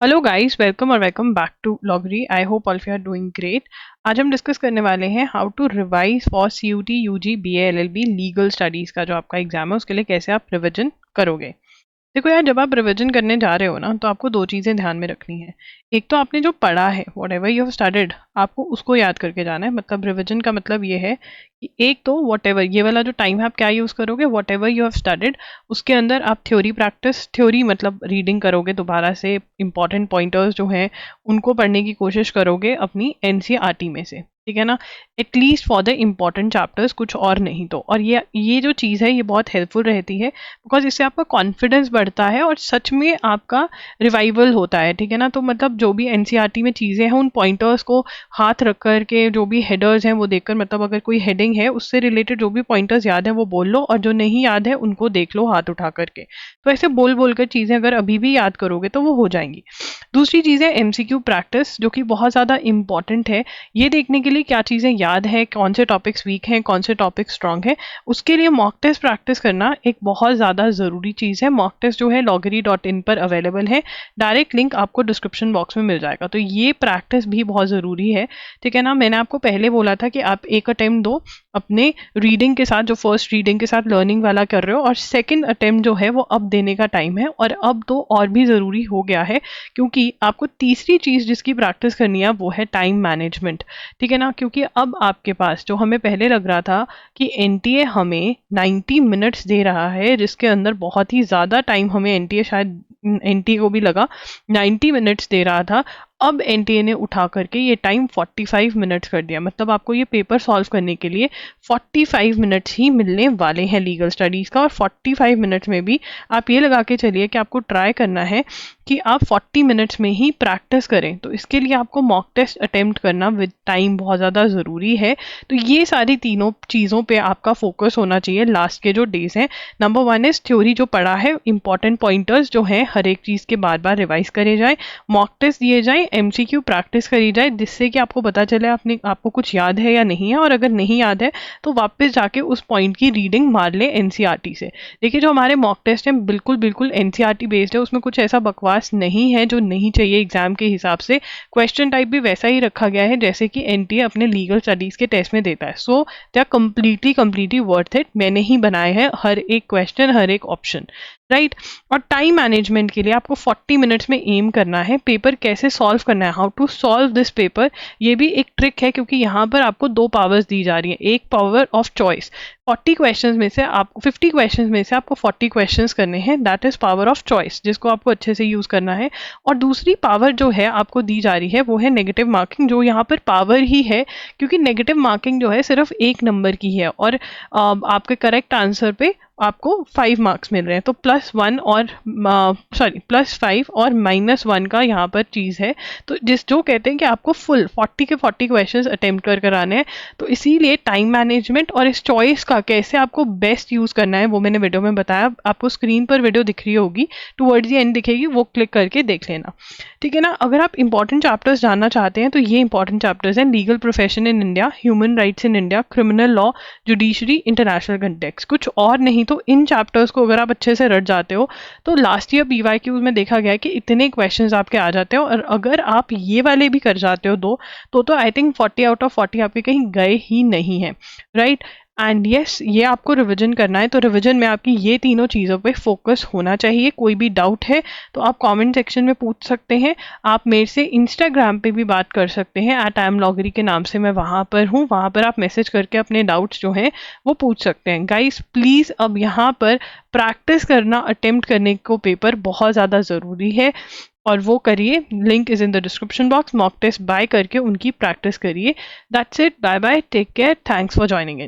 Hello guys, welcome back to लॉगरी। I hope all of you are doing great. आज हम discuss करने वाले हैं how to revise for CUET UG BA LLB legal studies का जो आपका एग्जाम है उसके लिए कैसे आप रिवीजन करोगे। देखो यार, जब आप रिवीजन करने जा रहे हो ना तो आपको दो चीज़ें ध्यान में रखनी है। एक तो आपने जो पढ़ा है, what ever you have studied, आपको उसको याद करके जाना है। मतलब रिवीजन का मतलब ये है कि एक तो वॉट एवर ये वाला जो टाइम है आप क्या यूज़ करोगे, what ever you have studied उसके अंदर आप थ्योरी प्रैक्टिस, थ्योरी मतलब रीडिंग करोगे दोबारा से, इंपॉर्टेंट पॉइंटर्स जो हैं उनको पढ़ने की कोशिश करोगे अपनी एनसीईआरटी में से, ठीक है ना। At least for the important chapters, कुछ और नहीं तो। और ये जो चीज़ है ये बहुत हेल्पफुल रहती है बिकॉज इससे आपका कॉन्फिडेंस बढ़ता है और सच में आपका रिवाइवल होता है, ठीक है ना। तो मतलब जो भी एनसीईआरटी में चीज़ें हैं उन पॉइंटर्स को हाथ रख कर के, जो भी हेडर्स हैं वो देखकर, मतलब अगर कोई हेडिंग है उससे रिलेटेड जो भी पॉइंटर्स याद है वो बोल लो, और जो नहीं याद है उनको देख लो हाथ उठा करके। तो ऐसे बोल बोल कर चीज़ें अगर अभी भी याद करोगे तो वो हो जाएंगी। दूसरी चीज़ है एमसीक्यू प्रैक्टिस, जो कि बहुत ज़्यादा इंपॉर्टेंट है। ये देखने के लिए क्या चीज़ें याद है, कौन से टॉपिक्स वीक हैं, कौन से टॉपिक स्ट्रांग है, उसके लिए मॉक टेस्ट प्रैक्टिस करना एक बहुत ज़्यादा ज़रूरी चीज़ है। मॉक टेस्ट जो है loggery.in पर अवेलेबल है, डायरेक्ट लिंक आपको डिस्क्रिप्शन बॉक्स में मिल जाएगा। तो ये प्रैक्टिस भी बहुत ज़रूरी है, ठीक है ना। मैंने आपको पहले बोला था कि आप एक अटेम्प्ट दो अपने रीडिंग के साथ, जो फर्स्ट रीडिंग के साथ लर्निंग वाला कर रहे हो, और सेकंड अटेम्प्ट जो है वो अब देने का टाइम है। और अब तो और भी ज़रूरी हो गया है क्योंकि आपको तीसरी चीज़ जिसकी प्रैक्टिस करनी है वो है टाइम मैनेजमेंट, ठीक है ना। क्योंकि अब आपके पास, जो हमें पहले लग रहा था कि एनटीए हमें 90 मिनट्स दे रहा है, जिसके अंदर बहुत ही ज़्यादा टाइम हमें एनटीए, शायद एनटीए को भी लगा 90 मिनट्स दे रहा था, अब एनटीए ने उठा करके ये टाइम 45 मिनट्स कर दिया। मतलब आपको ये पेपर सॉल्व करने के लिए 45 मिनट्स ही मिलने वाले हैं लीगल स्टडीज़ का। और 45 मिनट्स में भी आप ये लगा के चलिए कि आपको ट्राई करना है कि आप 40 मिनट्स में ही प्रैक्टिस करें। तो इसके लिए आपको मॉक टेस्ट अटेम्प्ट करना विद टाइम बहुत ज़्यादा ज़रूरी है। तो ये सारी तीनों चीज़ों पे आपका फोकस होना चाहिए लास्ट के जो डेज हैं। नंबर 1 इज़ थ्योरी जो पढ़ा है, इंपॉर्टेंट पॉइंटर्स जो हैं हर एक चीज़ के बार बार रिवाइज करे जाए, मॉक टेस्ट दिए जाए, एमसीक्यू प्रैक्टिस करी जाए, जिससे कि आपको पता चले आपको कुछ याद है या नहीं है। और अगर नहीं याद है तो वापस जाके उस पॉइंट की रीडिंग मार ले एनसीईआरटी से। देखिए, जो हमारे मॉक टेस्ट हैं बिल्कुल बिल्कुल एनसीईआरटी बेस्ड है, उसमें कुछ ऐसा बकवास नहीं है जो नहीं चाहिए एग्जाम के हिसाब से। क्वेश्चन टाइप भी वैसा ही रखा गया है जैसे कि एनटीए अपने लीगल स्टडीज के टेस्ट में देता है। So they are completely worth it. मैंने ही बनाए हैं हर एक क्वेश्चन, हर एक ऑप्शन, राइट। और टाइम मैनेजमेंट के लिए आपको 40 मिनट्स में एम करना है। पेपर कैसे सॉल्व करना है, how to solve this paper, ये भी एक ट्रिक है क्योंकि यहाँ पर आपको दो पावर्स दी जा रही है। एक पावर ऑफ चॉइस, 40 क्वेश्चंस में से आपको 50 क्वेश्चंस में से आपको 40 क्वेश्चंस करने हैं, that is power of choice, जिसको आपको अच्छे से यूज करना है। और दूसरी पावर जो है आपको दी जा रही है वो है नेगेटिव मार्किंग, जो यहाँ पर पावर ही है क्योंकि नेगेटिव मार्किंग जो है सिर्फ एक नंबर की है और आपके करेक्ट आंसर पे आपको 5 मार्क्स मिल रहे हैं। तो +1 और +5 और -1 का यहाँ पर चीज़ है। तो जो कहते हैं कि आपको फुल 40 के 40 क्वेश्चंस अटेम्प्ट कर आने हैं। तो इसीलिए टाइम मैनेजमेंट और इस चॉइस का कैसे आपको बेस्ट यूज़ करना है वो मैंने वीडियो में बताया। आपको स्क्रीन पर वीडियो दिख रही होगी, टुवर्ड्स द एंड दिखेगी, वो क्लिक करके देख लेना, ठीक है ना। अगर आप इंपॉर्टेंट चैप्टर्स जानना चाहते हैं तो ये इंपॉर्टेंट चैप्टर्स हैं: legal profession in India, human rights in India, criminal law, judiciary, international context. कुछ और नहीं तो इन चैप्टर्स को अगर आप अच्छे से रट जाते हो तो लास्ट ईयर पीवाईक्यूज में देखा गया है कि इतने क्वेश्चंस आपके आ जाते हो। और अगर आप ये वाले भी कर जाते हो दो तो आई थिंक 40 आउट ऑफ 40 आपके कहीं गए ही नहीं है, राइट। एंड यस, ये आपको रिवीजन करना है तो रिवीजन में आपकी ये तीनों चीज़ों पे फोकस होना चाहिए। कोई भी डाउट है तो आप कमेंट सेक्शन में पूछ सकते हैं। आप मेरे से इंस्टाग्राम पे भी बात कर सकते हैं, @IamLoggery के नाम से मैं वहाँ पर हूँ। वहाँ पर आप मैसेज करके अपने डाउट्स जो हैं वो पूछ सकते हैं। गाइस प्लीज़ अब यहाँ पर प्रैक्टिस करना, अटेम्प्ट करने को पेपर बहुत ज़्यादा ज़रूरी है और वो करिए। Link is in the description box. Mock test buy करके उनकी प्रैक्टिस करिए। That's it, bye bye, take care, thanks for joining in.